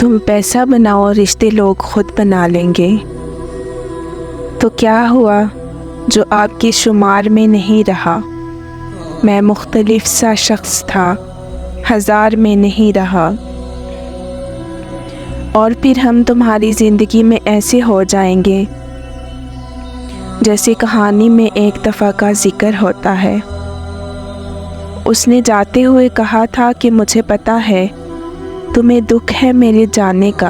तुम पैसा बनाओ, रिश्ते लोग खुद बना लेंगे। तो क्या हुआ जो आपके शुमार में नहीं रहा। मैं मुख्तलिफ सा शख्स था, हज़ार में नहीं रहा। और फिर हम तुम्हारी ज़िंदगी में ऐसे हो जाएंगे जैसे कहानी में एक दफ़ा का ज़िक्र होता है। उसने जाते हुए कहा था कि मुझे पता है तुम्हें दुख है मेरे जाने का,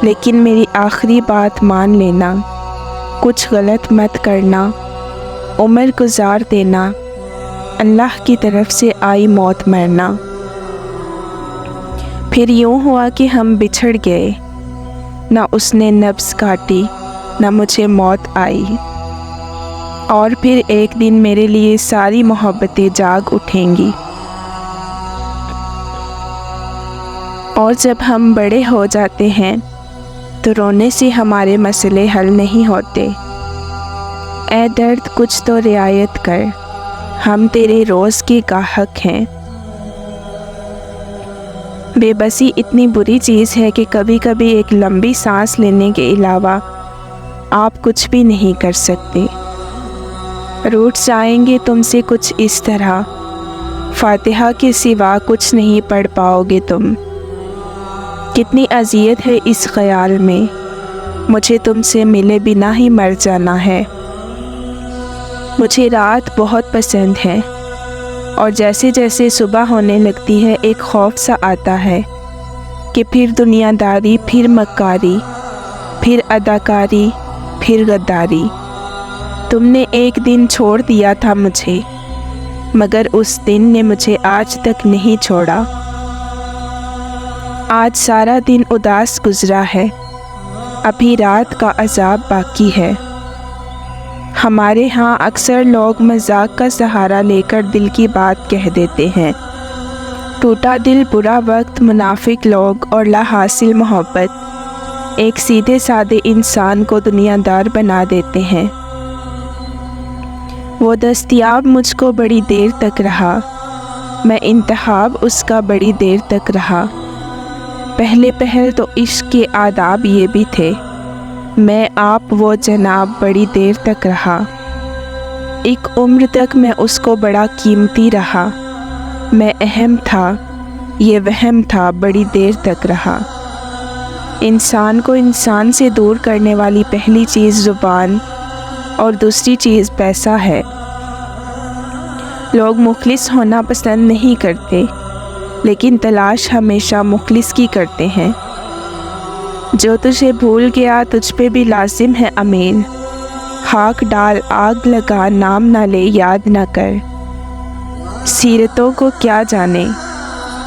लेकिन मेरी आखिरी बात मान लेना, कुछ गलत मत करना, उम्र गुजार देना, अल्लाह की तरफ से आई मौत मरना। फिर यूँ हुआ कि हम बिछड़ गए, ना उसने नब्ज़ काटी ना मुझे मौत आई। और फिर एक दिन मेरे लिए सारी मोहब्बतें जाग उठेंगी। और जब हम बड़े हो जाते हैं तो रोने से हमारे मसले हल नहीं होते। ऐ दर्द कुछ तो रियायत कर, हम तेरे रोज़ के गाहक हैं। बेबसी इतनी बुरी चीज़ है कि कभी कभी एक लंबी सांस लेने के अलावा आप कुछ भी नहीं कर सकते। रूठ जाएंगे तुमसे कुछ इस तरह, फातिहा के सिवा कुछ नहीं पढ़ पाओगे तुम। कितनी अज़ियत है इस ख़याल में, मुझे तुमसे मिले बिना ही मर जाना है। मुझे रात बहुत पसंद है और जैसे जैसे सुबह होने लगती है एक खौफ सा आता है कि फिर दुनियादारी, फिर मक्कारी, फिर अदाकारी, फिर गद्दारी। तुमने एक दिन छोड़ दिया था मुझे, मगर उस दिन ने मुझे आज तक नहीं छोड़ा। आज सारा दिन उदास गुजरा है, अभी रात का अज़ाब बाकी है। हमारे यहाँ अक्सर लोग मजाक का सहारा लेकर दिल की बात कह देते हैं। टूटा दिल, बुरा वक्त, मुनाफिक लोग और लाहासिल मोहब्बत एक सीधे साधे इंसान को दुनियादार बना देते हैं। वो दस्तयाब मुझको बड़ी देर तक रहा, मैं इंतखाब उसका बड़ी देर तक रहा। पहले पहल तो इश्क के आदाब ये भी थे, मैं आप वो जनाब बड़ी देर तक रहा। एक उम्र तक मैं उसको बड़ा कीमती रहा, मैं अहम था ये वहम था बड़ी देर तक रहा। इंसान को इंसान से दूर करने वाली पहली चीज़ ज़ुबान और दूसरी चीज़ पैसा है। लोग मुखलिस होना पसंद नहीं करते, लेकिन तलाश हमेशा मुखलिस की करते हैं। जो तुझे भूल गया तुझ पे भी लाजिम है अमीन, खाक डाल आग लगा नाम ना ले याद ना कर। सीरतों को क्या जाने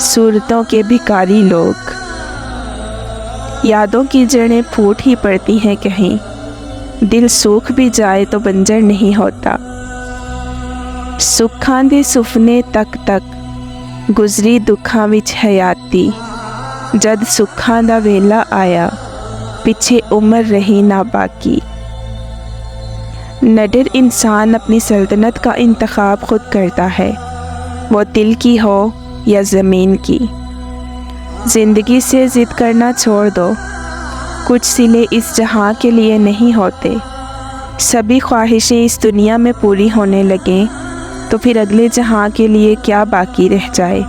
सूरतों के भिखारी लोग, यादों की जड़ें फूट ही पड़ती हैं कहीं, दिल सूख भी जाए तो बंजर नहीं होता। सुखां दे सुफने तक तक गुजरी दुखां विच हयाती, जद सुखां दा वेला आया पिछे उम्र रही ना बाकी। नडर इंसान अपनी सल्तनत का इंतखाब खुद करता है, वो दिल की हो या ज़मीन की। ज़िंदगी से ज़िद करना छोड़ दो, कुछ सिले इस जहां के लिए नहीं होते। सभी ख्वाहिशें इस दुनिया में पूरी होने लगें तो फिर अगले जहां के लिए क्या बाकी रह जाए।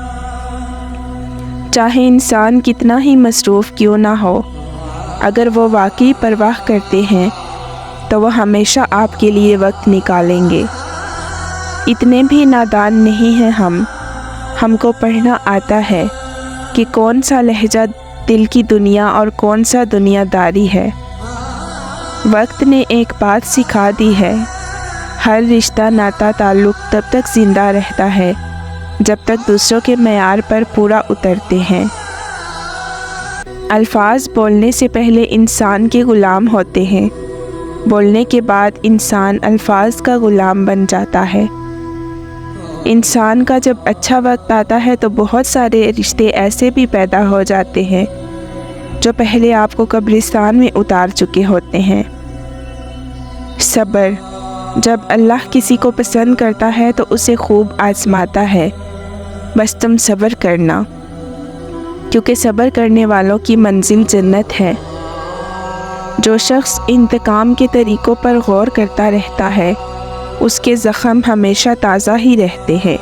चाहे इंसान कितना ही मसरूफ़ क्यों ना हो, अगर वो वाकई परवाह करते हैं तो वह हमेशा आपके लिए वक्त निकालेंगे। इतने भी नादान नहीं हैं हमको पढ़ना आता है कि कौन सा लहजा दिल की दुनिया और कौन सा दुनियादारी है। वक्त ने एक बात सिखा दी है, हर रिश्ता नाता ताल्लुक़ तब तक ज़िंदा रहता है जब तक दूसरों के मेयार पर पूरा उतरते हैं। अल्फाज बोलने से पहले इंसान के ग़ुलाम होते हैं, बोलने के बाद इंसान अल्फाज का ग़ुलाम बन जाता है। इंसान का जब अच्छा वक्त आता है तो बहुत सारे रिश्ते ऐसे भी पैदा हो जाते हैं जो पहले आपको कब्रिस्तान में उतार चुके होते हैं। सब्र, जब अल्लाह किसी को पसंद करता है तो उसे खूब आजमाता है, बस तुम सब्र करना। کیونکہ صبر کرنے والوں کی منزل جنت ہے۔ جو شخص انتقام کے طریقوں پر غور کرتا رہتا ہے اس کے زخم ہمیشہ تازہ ہی رہتے ہیں۔